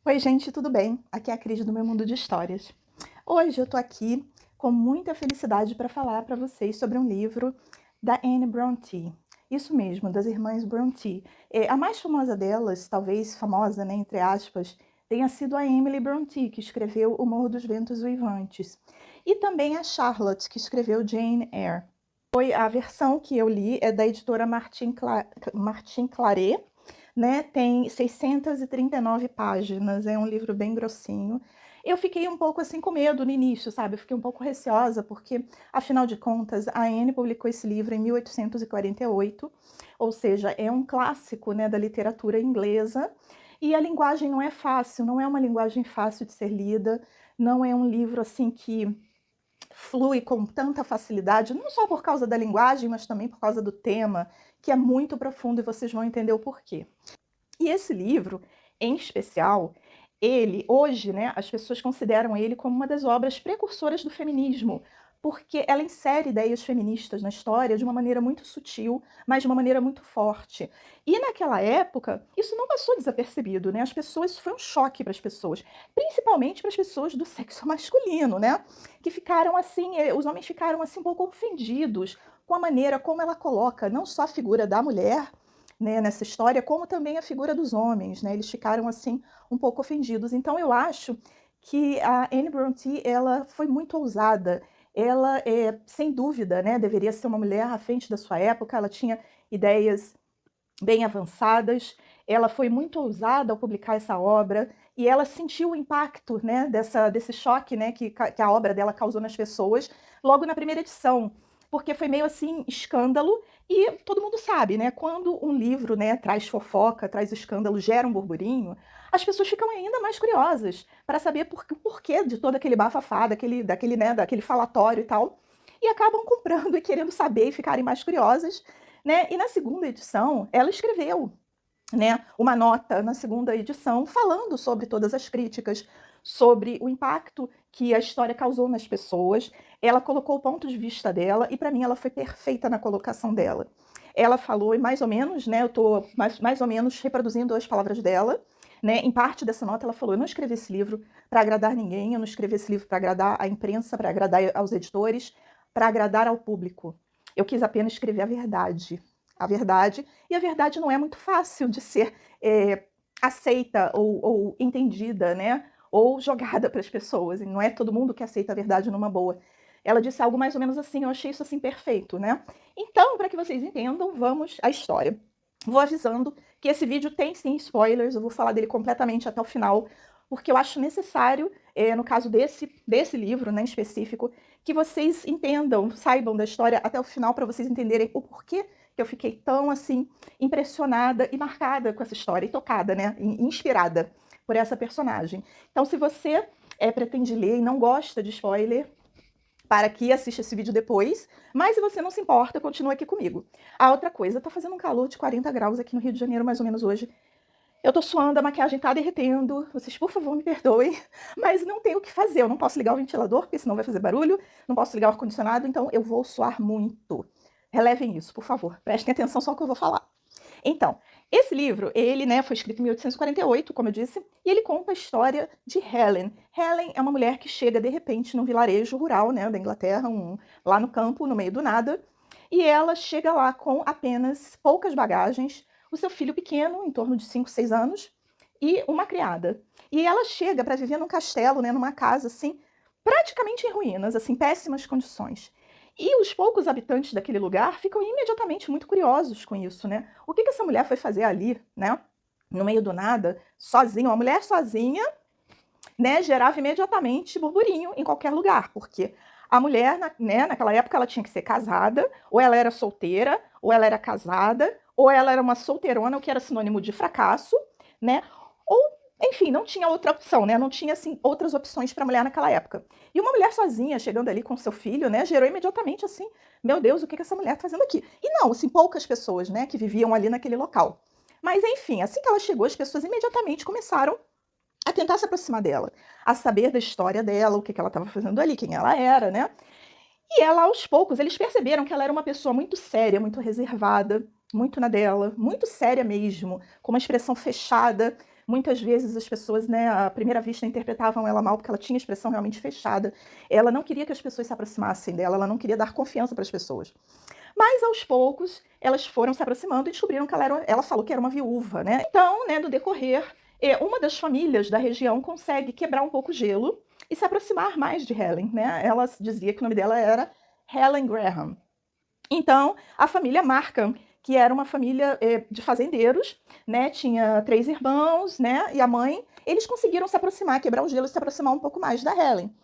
Oi, gente, tudo bem? Aqui é a Cris do Meu Mundo de Histórias. Hoje eu tô aqui com muita felicidade para falar para vocês sobre um livro da Anne Brontë. Isso mesmo, das irmãs Brontë. A mais famosa delas, talvez famosa, né, entre aspas, tenha sido a Emily Brontë, que escreveu O Morro dos Ventos Uivantes. E também a Charlotte, que escreveu Jane Eyre. A versão que eu li é da editora Martin Claret, né? Tem 639 páginas, é um livro bem grossinho. Eu fiquei um pouco assim com medo no início, sabe? Eu fiquei um pouco receosa, porque, afinal de contas, a Anne publicou esse livro em 1848, ou seja, é um clássico, né, da literatura inglesa, e a linguagem não é fácil, não é uma linguagem fácil de ser lida, não é um livro assim que flui com tanta facilidade, não só por causa da linguagem, mas também por causa do tema, que é muito profundo e vocês vão entender o porquê. E esse livro, em especial, ele, hoje, né, as pessoas consideram ele como uma das obras precursoras do feminismo, porque ela insere ideias feministas na história de uma maneira muito sutil, mas de uma maneira muito forte. E naquela época, isso não passou desapercebido, né? As pessoas, isso foi um choque para as pessoas, principalmente para as pessoas do sexo masculino, né? Que ficaram assim, os homens ficaram assim um pouco ofendidos com a maneira como ela coloca não só a figura da mulher, né, nessa história, como também a figura dos homens, né? Eles ficaram assim um pouco ofendidos. Então eu acho que a Anne Brontë ela foi muito ousada. Ela, sem dúvida, né, deveria ser uma mulher à frente da sua época. Ela tinha ideias bem avançadas. Ela foi muito ousada ao publicar essa obra e ela sentiu o impacto, né, desse choque, né, que a obra dela causou nas pessoas logo na primeira edição, porque foi meio assim escândalo e todo mundo sabe, né, quando um livro, né, traz fofoca, traz escândalo, gera um burburinho, as pessoas ficam ainda mais curiosas para saber o porquê de todo aquele bafafá, daquele falatório e tal, e acabam comprando e querendo saber e ficarem mais curiosas, né? E na segunda edição, ela escreveu, né, uma nota na segunda edição falando sobre todas as críticas, sobre o impacto que a história causou nas pessoas. Ela colocou o ponto de vista dela e, para mim, ela foi perfeita na colocação dela. Ela falou, e mais ou menos, né, eu estou mais ou menos reproduzindo as palavras dela, né, em parte dessa nota ela falou, eu não escrevi esse livro para agradar ninguém, eu não escrevi esse livro para agradar a imprensa, para agradar aos editores, para agradar ao público. Eu quis apenas escrever a verdade. A verdade, e a verdade não é muito fácil de ser aceita ou entendida, né? Ou jogada para as pessoas. E não é todo mundo que aceita a verdade numa boa. Ela disse algo mais ou menos assim, eu achei isso assim perfeito, né? Então, para que vocês entendam, vamos à história. Vou avisando que esse vídeo tem sim spoilers, eu vou falar dele completamente até o final, porque eu acho necessário, no caso desse livro, né, em específico, que vocês entendam, saibam da história até o final, para vocês entenderem o porquê que eu fiquei tão assim impressionada e marcada com essa história e tocada, né, inspirada por essa personagem. Então, se você pretende ler e não gosta de spoiler, para que assista esse vídeo depois, mas se você não se importa, continua aqui comigo. A outra coisa, tá fazendo um calor de 40 graus aqui no Rio de Janeiro, mais ou menos hoje. Eu tô suando, a maquiagem tá derretendo, vocês por favor me perdoem, mas não tenho o que fazer, eu não posso ligar o ventilador, porque senão vai fazer barulho, não posso ligar o ar-condicionado, então eu vou suar muito. Relevem isso, por favor, prestem atenção só no que eu vou falar. Então, esse livro, ele, né, foi escrito em 1848, como eu disse, e ele conta a história de Helen. Helen é uma mulher que chega, de repente, num vilarejo rural, né, da Inglaterra, lá no campo, no meio do nada, e ela chega lá com apenas poucas bagagens, o seu filho pequeno, em torno de 5, 6 anos, e uma criada. E ela chega para viver num castelo, né, numa casa, assim, praticamente em ruínas, assim, péssimas condições. E os poucos habitantes daquele lugar ficam imediatamente muito curiosos com isso, né? O que essa mulher foi fazer ali, né? No meio do nada, sozinha, uma mulher sozinha, né? Gerava imediatamente burburinho em qualquer lugar, porque a mulher, né, naquela época, ela tinha que ser casada, ou ela era solteira, ou ela era casada, ou ela era uma solteirona, o que era sinônimo de fracasso, né? Ou, enfim, não tinha outra opção, né? Não tinha, assim, outras opções para a mulher naquela época. E uma mulher sozinha, chegando ali com seu filho, né, gerou imediatamente, assim, meu Deus, o que essa mulher está fazendo aqui? E não, assim, poucas pessoas, né, que viviam ali naquele local. Mas, enfim, assim que ela chegou, as pessoas imediatamente começaram a tentar se aproximar dela, a saber da história dela, o que ela estava fazendo ali, quem ela era, né? E ela, aos poucos, eles perceberam que ela era uma pessoa muito séria, muito reservada, muito na dela, muito séria mesmo, com uma expressão fechada, Muitas vezes as pessoas, né, à primeira vista interpretavam ela mal porque ela tinha a expressão realmente fechada. Ela não queria que as pessoas se aproximassem dela, ela não queria dar confiança para as pessoas. Mas aos poucos elas foram se aproximando e descobriram que ela falou que era uma viúva, né? Então, né, no decorrer, uma das famílias da região consegue quebrar um pouco o gelo e se aproximar mais de Helen, né? Ela dizia que o nome dela era Helen Graham. Então, a família Markham, que era uma família de fazendeiros, né? Tinha 3 irmãos, né? E a mãe, eles conseguiram se aproximar, quebrar o gelo e se aproximar um pouco mais da Helen.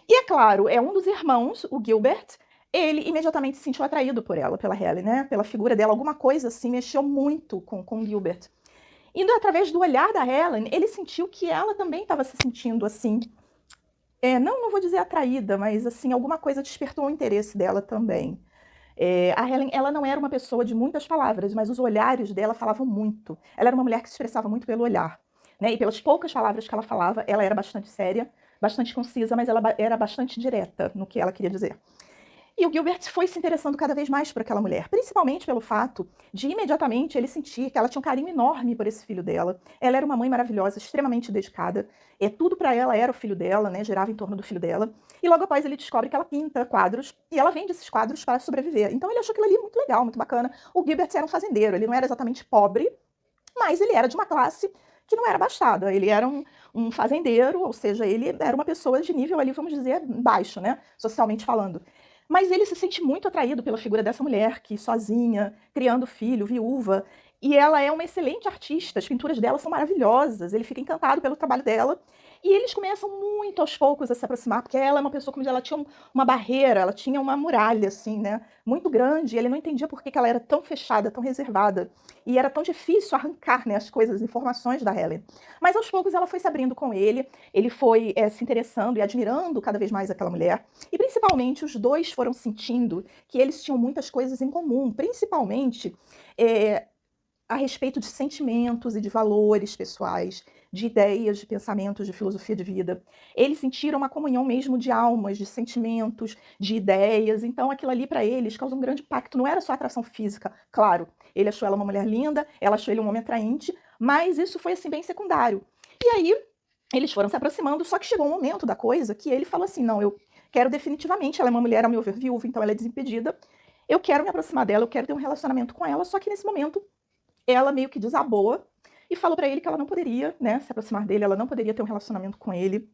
E é claro, um dos irmãos, o Gilbert, ele imediatamente se sentiu atraído por ela, pela Helen, né? Pela figura dela, alguma coisa assim mexeu muito com o Gilbert. Indo através do olhar da Helen, ele sentiu que ela também estava se sentindo assim, não vou dizer atraída, mas assim, alguma coisa despertou o interesse dela também. A Helen, ela não era uma pessoa de muitas palavras, mas os olhares dela falavam muito. Ela era uma mulher que se expressava muito pelo olhar, né? E pelas poucas palavras que ela falava, ela era bastante séria, bastante concisa, mas ela era bastante direta no que ela queria dizer. E o Gilbert foi se interessando cada vez mais por aquela mulher, principalmente pelo fato de imediatamente ele sentir que ela tinha um carinho enorme por esse filho dela. Ela era uma mãe maravilhosa, extremamente dedicada. Tudo para ela era o filho dela, né? Girava em torno do filho dela. E logo após ele descobre que ela pinta quadros e ela vende esses quadros para sobreviver. Então ele achou aquilo ali muito legal, muito bacana. O Gilbert era um fazendeiro, ele não era exatamente pobre, mas ele era de uma classe que não era abastada. Ele era um fazendeiro, ou seja, ele era uma pessoa de nível ali, vamos dizer, baixo, né? Socialmente falando. Mas ele se sente muito atraído pela figura dessa mulher, que sozinha, criando filho, viúva, e ela é uma excelente artista, as pinturas dela são maravilhosas, ele fica encantado pelo trabalho dela, e eles começam muito aos poucos a se aproximar, porque ela é uma pessoa como ela tinha uma barreira, ela tinha uma muralha, assim, né, muito grande, e ele não entendia por que ela era tão fechada, tão reservada, e era tão difícil arrancar, né, as coisas, as informações da Helen. Mas aos poucos ela foi se abrindo com ele foi se interessando e admirando cada vez mais aquela mulher, e principalmente os dois foram sentindo que eles tinham muitas coisas em comum, principalmente a respeito de sentimentos e de valores pessoais, de ideias, de pensamentos, de filosofia de vida. Eles sentiram uma comunhão mesmo de almas, de sentimentos, de ideias. Então, aquilo ali para eles causa um grande impacto. Não era só atração física, claro. Ele achou ela uma mulher linda, ela achou ele um homem atraente, mas isso foi assim bem secundário. E aí eles foram se aproximando, só que chegou um momento da coisa que ele falou assim: não, eu quero definitivamente, ela é uma mulher, ao meu ver, viúva, então ela é desimpedida. Eu quero me aproximar dela, eu quero ter um relacionamento com ela, só que nesse momento ela meio que desabou e falou para ele que ela não poderia, né, se aproximar dele, ela não poderia ter um relacionamento com ele.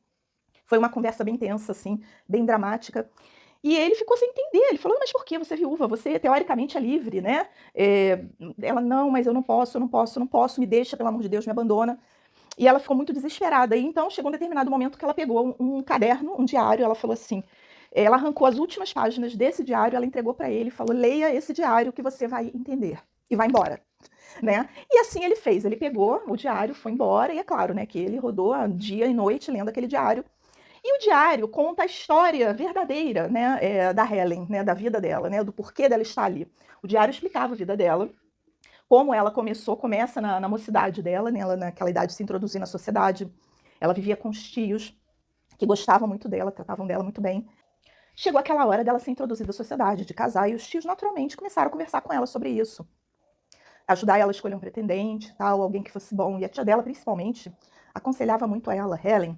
Foi uma conversa bem tensa, assim, bem dramática. E ele ficou sem entender. Ele falou: mas por que você é viúva? Você teoricamente é livre, né? Ela: não, mas eu não posso, eu não posso, eu não posso, me deixa, pelo amor de Deus, me abandona. E ela ficou muito desesperada. E então chegou um determinado momento que ela pegou um caderno, um diário, ela falou assim. Ela arrancou as últimas páginas desse diário, ela entregou para ele e falou: leia esse diário que você vai entender. E vai embora. Né? E assim ele fez, ele pegou o diário, foi embora, e é claro, né, que ele rodou dia e noite lendo aquele diário. E o diário conta a história verdadeira, né, da Helen, né, da vida dela, né, do porquê dela estar ali. O diário explicava a vida dela, como ela começa na mocidade dela, né, ela naquela idade de se introduzir na sociedade. Ela vivia com os tios, que gostavam muito dela, tratavam dela muito bem. Chegou aquela hora dela ser introduzida à sociedade, de casar, e os tios naturalmente começaram a conversar com ela sobre isso. Ajudar ela a escolher um pretendente, tal, alguém que fosse bom. E a tia dela, principalmente, aconselhava muito a ela: Helen,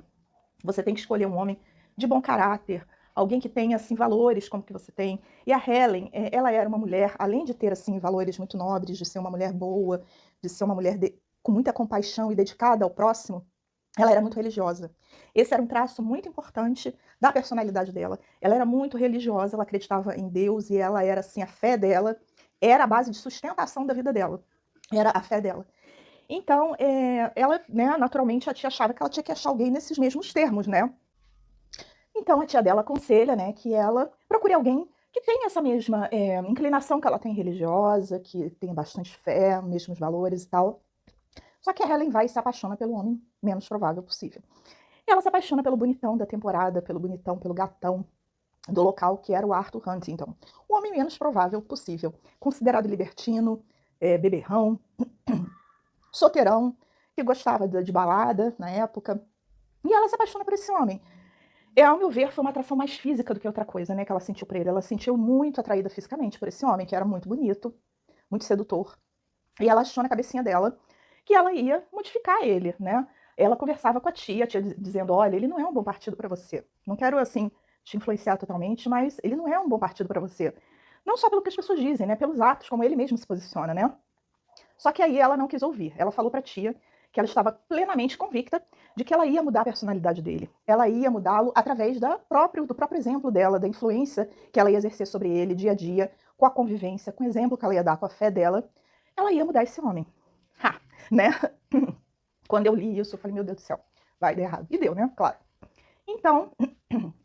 você tem que escolher um homem de bom caráter, alguém que tenha assim valores como que você tem. E a Helen, ela era uma mulher, além de ter assim valores muito nobres, de ser uma mulher boa, de ser uma mulher com muita compaixão e dedicada ao próximo, ela era muito religiosa. Esse era um traço muito importante da personalidade dela. Ela era muito religiosa, ela acreditava em Deus e ela era assim, a fé dela era a base de sustentação da vida dela. Era a fé dela. Então, ela, né, naturalmente, a tia achava que ela tinha que achar alguém nesses mesmos termos, né? Então, a tia dela aconselha, né, que ela procure alguém que tenha essa mesma inclinação que ela tem religiosa, que tenha bastante fé, mesmos valores e tal. Só que a Helen vai e se apaixona pelo homem menos provável possível. E ela se apaixona pelo bonitão da temporada, pelo bonitão, pelo gatão do local, que era o Arthur Huntington. O homem menos provável possível. Considerado libertino, beberrão, solteirão, que gostava de balada na época. E ela se apaixona por esse homem. Ao meu ver, foi uma atração mais física do que outra coisa, né, que ela sentiu por ele. Ela se sentiu muito atraída fisicamente por esse homem, que era muito bonito, muito sedutor. E ela achou na cabecinha dela que ela ia modificar ele, né? Ela conversava com a tia dizendo, olha, ele não é um bom partido para você. Não quero, assim, te influenciar totalmente, mas ele não é um bom partido para você. Não só pelo que as pessoas dizem, né? Pelos atos, como ele mesmo se posiciona, né? Só que aí ela não quis ouvir. Ela falou para a tia que ela estava plenamente convicta de que ela ia mudar a personalidade dele. Ela ia mudá-lo através do próprio exemplo dela, da influência que ela ia exercer sobre ele dia a dia, com a convivência, com o exemplo que ela ia dar, com a fé dela. Ela ia mudar esse homem. Ha, né? Quando eu li isso, eu falei, meu Deus do céu, vai dar errado. E deu, né? Claro. Então,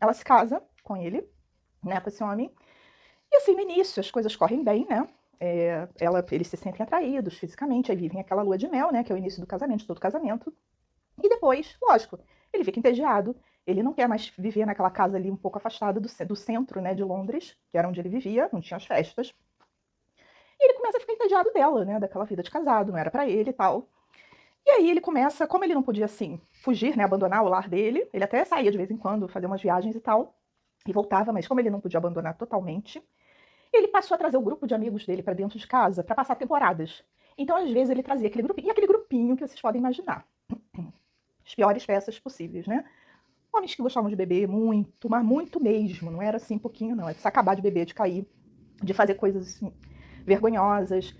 ela se casa com ele, né, com esse homem. E assim, no início, as coisas correm bem, né? Eles se sentem atraídos fisicamente, aí vivem aquela lua de mel, né? Que é o início do casamento, de todo casamento. E depois, lógico, ele fica entediado, ele não quer mais viver naquela casa ali um pouco afastada do centro, né, de Londres, que era onde ele vivia, não tinha as festas. E ele começa a ficar entediado dela, né? Daquela vida de casado, não era pra ele e tal. E aí ele começa, como ele não podia, assim, fugir, né, abandonar o lar dele, ele até saía de vez em quando, fazer umas viagens e tal, e voltava, mas como ele não podia abandonar totalmente, ele passou a trazer o grupo de amigos dele para dentro de casa para passar temporadas. Então, às vezes, ele trazia aquele grupinho que vocês podem imaginar. As piores peças possíveis, né? Homens que gostavam de beber muito, mas muito mesmo, não era assim pouquinho, não, é de acabar de beber, de cair, de fazer coisas assim, vergonhosas.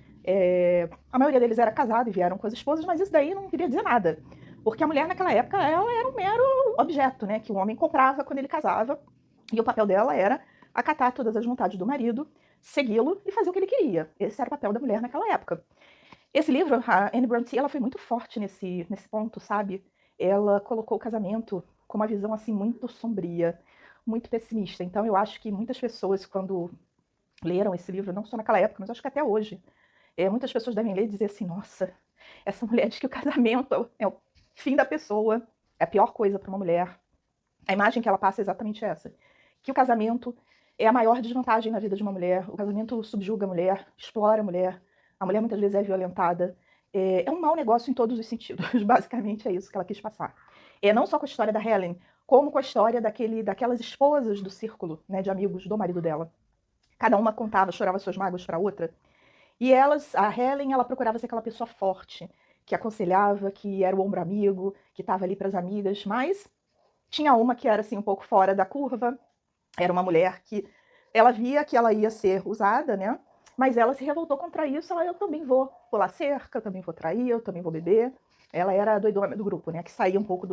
A maioria deles era casado e vieram com as esposas, mas isso daí não queria dizer nada. Porque a mulher naquela época, ela era um mero objeto, né? Que o homem comprava quando ele casava. E o papel dela era acatar todas as vontades do marido, segui-lo e fazer o que ele queria. Esse era o papel da mulher naquela época. Esse livro, a Anne Brontë, ela foi muito forte nesse ponto, sabe? Ela colocou o casamento com uma visão assim muito sombria, muito pessimista. Então eu acho que muitas pessoas, quando leram esse livro, não só naquela época, mas acho que até hoje, muitas pessoas devem ler e dizer assim, nossa, essa mulher diz que o casamento é o fim da pessoa, é a pior coisa para uma mulher. A imagem que ela passa é exatamente essa, que o casamento é a maior desvantagem na vida de uma mulher, o casamento subjuga a mulher, explora a mulher muitas vezes é violentada, é um mau negócio em todos os sentidos, basicamente é isso que ela quis passar. Não só com a história da Helen, como com a história daquelas esposas do círculo, né, de amigos do marido dela. Cada uma contava, chorava suas mágoas para a outra, e a Helen, ela procurava ser aquela pessoa forte, que aconselhava, que era o ombro amigo, que estava ali para as amigas, mas tinha uma que era assim um pouco fora da curva, era uma mulher que ela via que ela ia ser usada, né? Mas ela se revoltou contra isso, ela, eu também vou pular cerca, eu também vou trair, eu também vou beber. Ela era a doidona do grupo, né? Que saía um pouco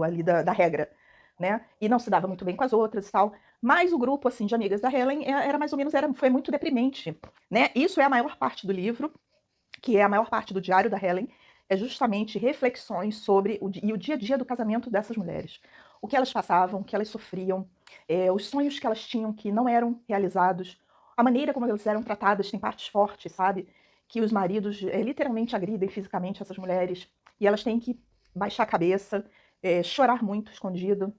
ali da regra, né? E não se dava muito bem com as outras e tal. Mas o grupo, assim, de amigas da Helen era mais ou menos, foi muito deprimente, né? Isso é a maior parte do livro, que é a maior parte do diário da Helen, é justamente reflexões sobre o dia a dia do casamento dessas mulheres. O que elas passavam, o que elas sofriam, os sonhos que elas tinham que não eram realizados, a maneira como elas eram tratadas, tem partes fortes, sabe? Que os maridos literalmente agridem fisicamente essas mulheres e elas têm que baixar a cabeça, chorar muito escondido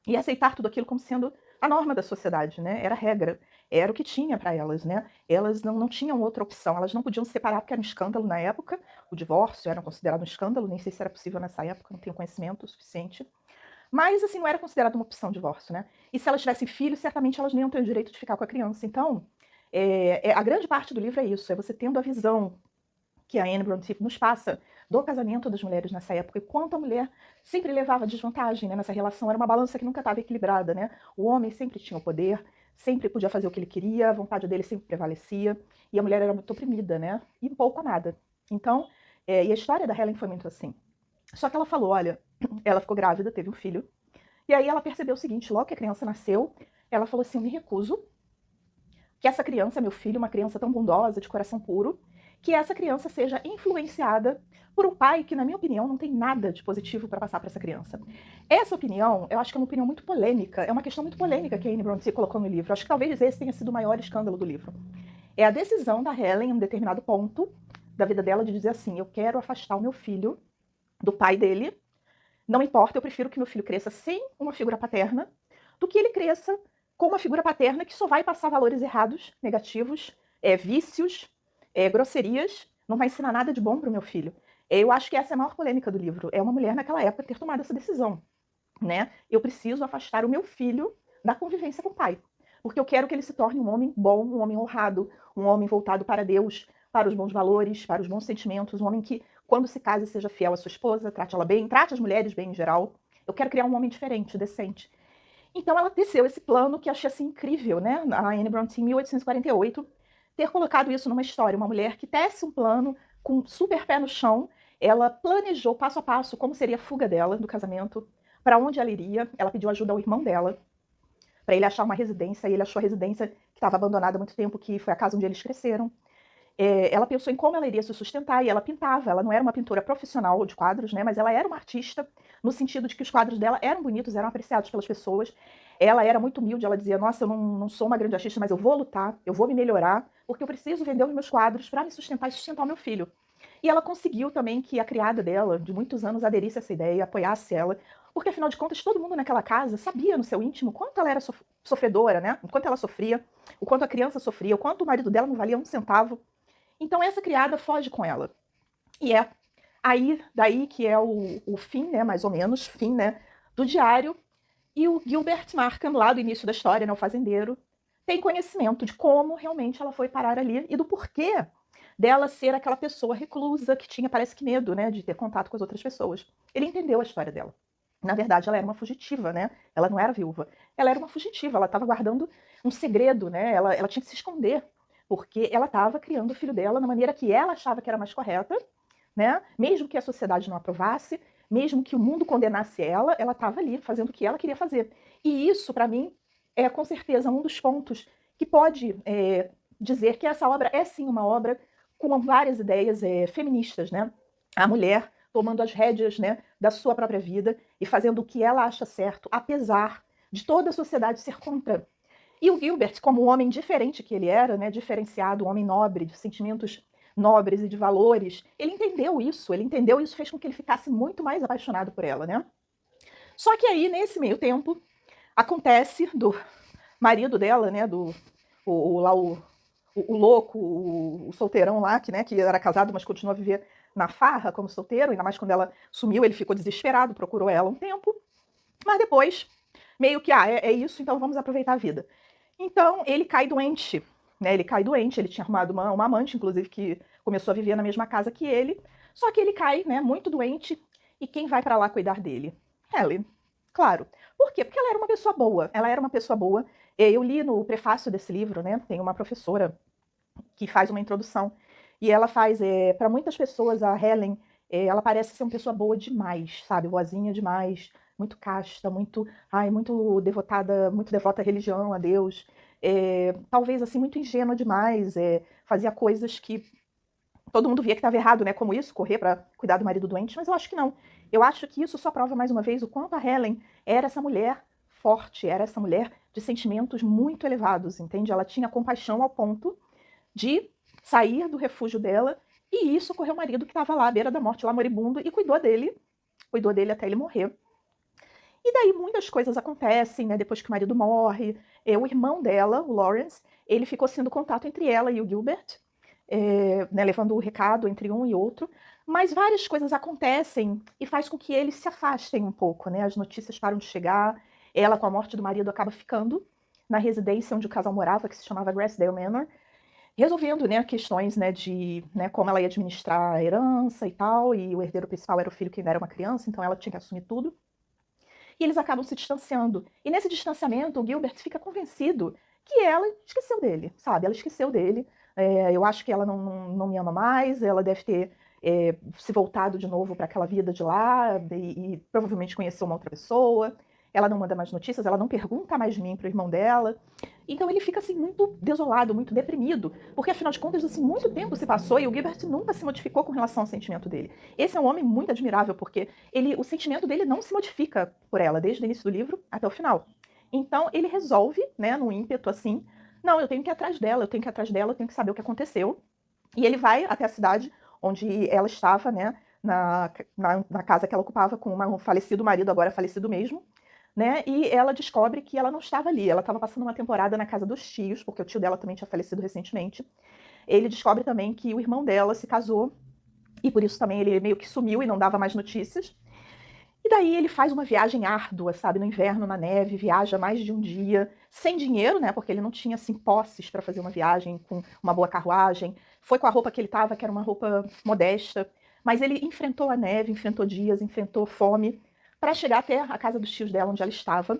e aceitar tudo aquilo como sendo a norma da sociedade, né? Era a regra, era o que tinha para elas, né? Elas não tinham outra opção, elas não podiam se separar porque era um escândalo na época, o divórcio era considerado um escândalo, nem sei se era possível nessa época, não tenho conhecimento suficiente, mas assim, não era considerado uma opção de divórcio, né? E se elas tivessem filhos, certamente elas nem iam ter o direito de ficar com a criança. Então, a grande parte do livro é isso, é você tendo a visão que a Anne Brontë nos passa do casamento das mulheres nessa época e quanto a mulher sempre levava desvantagem, né, nessa relação. Era uma balança que nunca estava equilibrada, né? O homem sempre tinha o poder, sempre podia fazer o que ele queria, a vontade dele sempre prevalecia e a mulher era muito oprimida, né? E pouco amada. Então, e a história da Helen foi muito assim. Só que ela falou, olha, ela ficou grávida, teve um filho, e aí ela percebeu o seguinte, logo que a criança nasceu, ela falou assim, eu me recuso que essa criança, meu filho, uma criança tão bondosa, de coração puro, que essa criança seja influenciada por um pai que, na minha opinião, não tem nada de positivo para passar para essa criança. Essa opinião, eu acho que é uma opinião muito polêmica, é uma questão muito polêmica que a Anne Brontë colocou no livro. Acho que talvez esse tenha sido o maior escândalo do livro. É a decisão da Helen, em um determinado ponto da vida dela, de dizer assim, eu quero afastar o meu filho do pai dele, não importa, eu prefiro que meu filho cresça sem uma figura paterna, do que ele cresça com uma figura paterna que só vai passar valores errados, negativos, vícios, grosserias, não vai ensinar nada de bom para o meu filho. Eu acho que essa é a maior polêmica do livro. É uma mulher naquela época ter tomado essa decisão, né? Eu preciso afastar o meu filho da convivência com o pai, porque eu quero que ele se torne um homem bom, um homem honrado, um homem voltado para Deus, para os bons valores, para os bons sentimentos, um homem que, quando se case, seja fiel à sua esposa, trate ela bem, trate as mulheres bem em geral. Eu quero criar um homem diferente, decente. Então ela teceu esse plano que eu achei assim incrível, né? A Anne Brontë, em 1848, ter colocado isso numa história, uma mulher que tece um plano com super pé no chão, ela planejou passo a passo como seria a fuga dela do casamento, para onde ela iria, ela pediu ajuda ao irmão dela, para ele achar uma residência, e ele achou a residência que estava abandonada há muito tempo, que foi a casa onde eles cresceram. Ela pensou em como ela iria se sustentar, e ela pintava. Ela não era uma pintora profissional de quadros, né, mas ela era uma artista, no sentido de que os quadros dela eram bonitos, eram apreciados pelas pessoas. Ela era muito humilde, ela dizia, nossa, eu não sou uma grande artista, mas eu vou lutar, eu vou me melhorar, porque eu preciso vender os meus quadros para me sustentar e sustentar o meu filho. E ela conseguiu também que a criada dela, de muitos anos, aderisse a essa ideia, apoiasse ela, porque afinal de contas todo mundo naquela casa sabia no seu íntimo quanto ela era sofredora, né? O quanto ela sofria, o quanto a criança sofria, o quanto o marido dela não valia um centavo. Então essa criada foge com ela. E é aí, daí que é o fim, né, mais ou menos, fim, né, do diário. E o Gilbert Markham, lá do início da história, né, o fazendeiro, tem conhecimento de como realmente ela foi parar ali e do porquê dela ser aquela pessoa reclusa que tinha, parece que medo, né, de ter contato com as outras pessoas. Ele entendeu a história dela. Na verdade, ela era uma fugitiva, né? Ela não era viúva. Ela era uma fugitiva, ela estava guardando um segredo, né? Ela tinha que se esconder, porque ela estava criando o filho dela na maneira que ela achava que era mais correta, né? Mesmo que a sociedade não aprovasse, mesmo que o mundo condenasse ela, ela estava ali fazendo o que ela queria fazer. E isso, para mim, é com certeza um dos pontos que pode dizer que essa obra é sim uma obra com várias ideias feministas, né? A mulher tomando as rédeas, né, da sua própria vida e fazendo o que ela acha certo, apesar de toda a sociedade ser contra. E o Gilbert, como um homem diferente que ele era, né, diferenciado, um homem nobre, de sentimentos nobres e de valores, ele entendeu isso fez com que ele ficasse muito mais apaixonado por ela, né? Só que aí, nesse meio tempo, acontece do marido dela, né, o louco, o solteirão lá, que, né, que era casado, mas continuou a viver na farra como solteiro, ainda mais quando ela sumiu, ele ficou desesperado, procurou ela um tempo, mas depois, meio que, é isso, então vamos aproveitar a vida. Então, ele cai doente, né, ele tinha arrumado uma amante, inclusive, que começou a viver na mesma casa que ele, só que ele cai, né, muito doente, e quem vai para lá cuidar dele? Helen, claro. Por quê? Porque ela era uma pessoa boa, eu li no prefácio desse livro, né, tem uma professora que faz uma introdução. E ela faz, para muitas pessoas, a Helen, ela parece ser uma pessoa boa demais, sabe? Boazinha demais, muito casta, muito devotada, muito devota à religião, a Deus. Talvez, assim, muito ingênua demais, fazia coisas que todo mundo via que estava errado, né? Como isso, correr para cuidar do marido doente, mas eu acho que não. Eu acho que isso só prova mais uma vez o quanto a Helen era essa mulher forte, era essa mulher de sentimentos muito elevados, entende? Ela tinha compaixão ao ponto de sair do refúgio dela e ir socorrer o marido que estava lá à beira da morte, lá moribundo, e cuidou dele até ele morrer. E daí muitas coisas acontecem, né? Depois que o marido morre, o irmão dela, o Lawrence, ele ficou sendo contato entre ela e o Gilbert, né, levando o recado entre um e outro, mas várias coisas acontecem e faz com que eles se afastem um pouco, né? As notícias param de chegar, ela com a morte do marido acaba ficando na residência onde o casal morava, que se chamava Grassdale Manor, resolvendo, né, questões, né, de, né, como ela ia administrar a herança e tal, e o herdeiro principal era o filho que ainda era uma criança, então ela tinha que assumir tudo. E eles acabam se distanciando. E nesse distanciamento, o Gilbert fica convencido que ela esqueceu dele, sabe? Ela esqueceu dele. Eu acho que ela não me ama mais, ela deve ter se voltado de novo para aquela vida de lá e provavelmente conheceu uma outra pessoa. Ela não manda mais notícias, ela não pergunta mais de mim para o irmão dela. Então ele fica assim muito desolado, muito deprimido, porque afinal de contas assim, muito tempo se passou e o Gilbert nunca se modificou com relação ao sentimento dele. Esse é um homem muito admirável porque o sentimento dele não se modifica por ela desde o início do livro até o final. Então ele resolve, né, num ímpeto assim, não, eu tenho que ir atrás dela, eu tenho que ir atrás dela, eu tenho que saber o que aconteceu. E ele vai até a cidade onde ela estava, né, na casa que ela ocupava com um falecido marido, agora falecido mesmo, né? E ela descobre que ela não estava ali, ela estava passando uma temporada na casa dos tios, porque o tio dela também tinha falecido recentemente. Ele descobre também que o irmão dela se casou, e por isso também ele meio que sumiu e não dava mais notícias. E daí ele faz uma viagem árdua, sabe, no inverno, na neve, viaja mais de um dia, sem dinheiro, né, porque ele não tinha, assim, posses para fazer uma viagem com uma boa carruagem. Foi com a roupa que ele estava, que era uma roupa modesta, mas ele enfrentou a neve, enfrentou dias, enfrentou fome, para chegar até a casa dos tios dela, onde ela estava.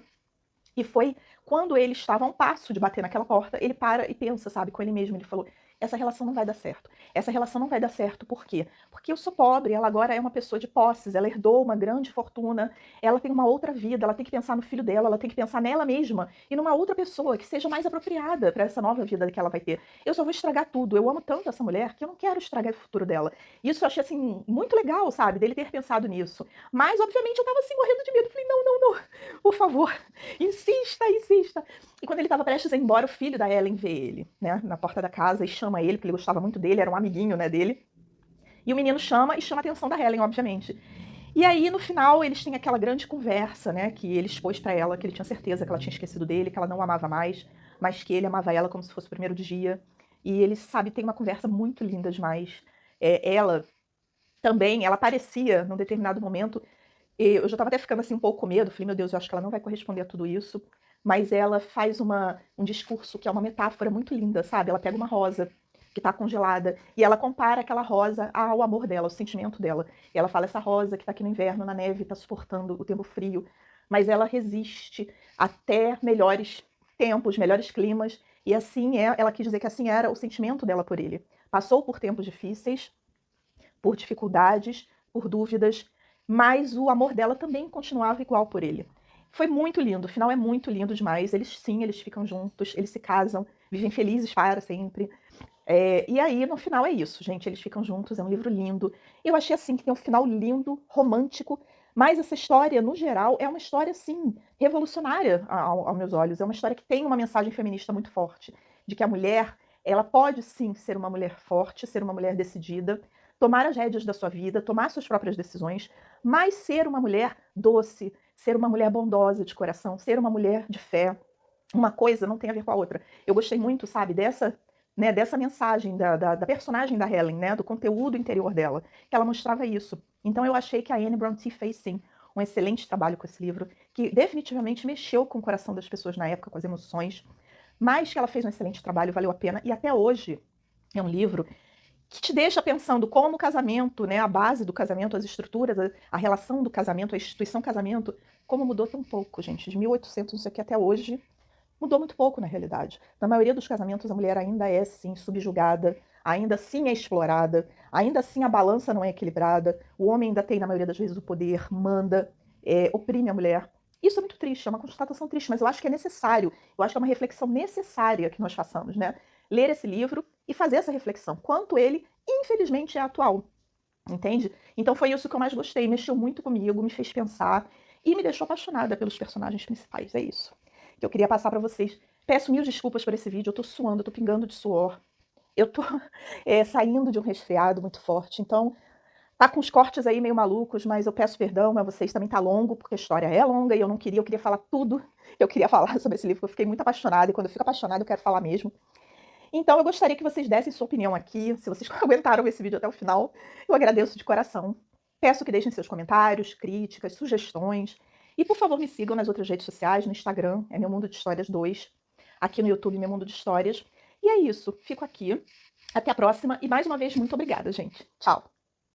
E foi quando ele estava a um passo de bater naquela porta, ele para e pensa, sabe, com ele mesmo. Ele falou: essa relação não vai dar certo. Essa relação não vai dar certo. Por quê? Porque eu sou pobre, ela agora é uma pessoa de posses, ela herdou uma grande fortuna, ela tem uma outra vida, ela tem que pensar no filho dela, ela tem que pensar nela mesma e numa outra pessoa que seja mais apropriada para essa nova vida que ela vai ter. Eu só vou estragar tudo. Eu amo tanto essa mulher que eu não quero estragar o futuro dela. Isso eu achei, assim, muito legal, sabe, dele ter pensado nisso. Mas, obviamente, eu tava, assim, morrendo de medo. Falei: não, não, não, por favor, insista, insista. E quando ele estava prestes a ir embora, o filho da Ellen vê ele, né, na porta da casa e chama ele, porque ele gostava muito dele, era um amiguinho, né, dele. E o menino chama e chama a atenção da Helen, obviamente. E aí, no final, eles têm aquela grande conversa, né, que ele expôs pra ela, que ele tinha certeza que ela tinha esquecido dele, que ela não amava mais, mas que ele amava ela como se fosse o primeiro dia. E ele, sabe, tem uma conversa muito linda demais. Ela também, ela parecia, num determinado momento, eu já estava até ficando assim um pouco com medo, falei: meu Deus, eu acho que ela não vai corresponder a tudo isso. Mas ela faz um discurso que é uma metáfora muito linda, sabe? Ela pega uma rosa que está congelada e ela compara aquela rosa ao amor dela, ao sentimento dela. E ela fala: essa rosa que está aqui no inverno, na neve, está suportando o tempo frio, mas ela resiste até melhores tempos, melhores climas. E assim ela quis dizer que assim era o sentimento dela por ele. Passou por tempos difíceis, por dificuldades, por dúvidas, mas o amor dela também continuava igual por ele. Foi muito lindo, o final é muito lindo demais. Eles sim, eles ficam juntos, eles se casam, vivem felizes para sempre. E aí, no final, é isso, gente. Eles ficam juntos, é um livro lindo. Eu achei assim que tem um final lindo, romântico, mas essa história, no geral, é uma história, assim, revolucionária aos meus olhos. É uma história que tem uma mensagem feminista muito forte, de que a mulher, ela pode sim ser uma mulher forte, ser uma mulher decidida, tomar as rédeas da sua vida, tomar suas próprias decisões, mas ser uma mulher doce, ser uma mulher bondosa de coração, ser uma mulher de fé. Uma coisa não tem a ver com a outra. Eu gostei muito, sabe, dessa mensagem da personagem da Helen, né, do conteúdo interior dela, que ela mostrava isso. Então eu achei que a Anne Brontë fez, sim, um excelente trabalho com esse livro, que definitivamente mexeu com o coração das pessoas na época, com as emoções, mas que ela fez um excelente trabalho, valeu a pena, e até hoje é um livro que te deixa pensando como o casamento, né, a base do casamento, as estruturas, a relação do casamento, a instituição casamento, como mudou tão pouco, gente, de 1800, não sei o que, até hoje, mudou muito pouco na realidade. Na maioria dos casamentos, a mulher ainda é, sim, subjugada, ainda assim é explorada, ainda assim a balança não é equilibrada, o homem ainda tem, na maioria das vezes, o poder, manda, oprime a mulher. Isso é muito triste, é uma constatação triste, mas eu acho que é necessário, eu acho que é uma reflexão necessária que nós façamos, né? Ler esse livro e fazer essa reflexão, quanto ele, infelizmente, é atual, entende? Então foi isso que eu mais gostei, mexeu muito comigo, me fez pensar e me deixou apaixonada pelos personagens principais, é isso que eu queria passar para vocês. Peço mil desculpas por esse vídeo, eu tô suando, eu tô pingando de suor. Eu tô saindo de um resfriado muito forte, então tá com os cortes aí meio malucos, mas eu peço perdão a vocês, também tá longo, porque a história é longa e eu queria falar tudo. Eu queria falar sobre esse livro, porque eu fiquei muito apaixonada, e quando eu fico apaixonada eu quero falar mesmo. Então eu gostaria que vocês dessem sua opinião aqui, se vocês aguentaram esse vídeo até o final, eu agradeço de coração. Peço que deixem seus comentários, críticas, sugestões. E, por favor, me sigam nas outras redes sociais, no Instagram, é Meu Mundo de Histórias 2, aqui no YouTube, Meu Mundo de Histórias. E é isso, fico aqui. Até a próxima e, mais uma vez, muito obrigada, gente. Tchau!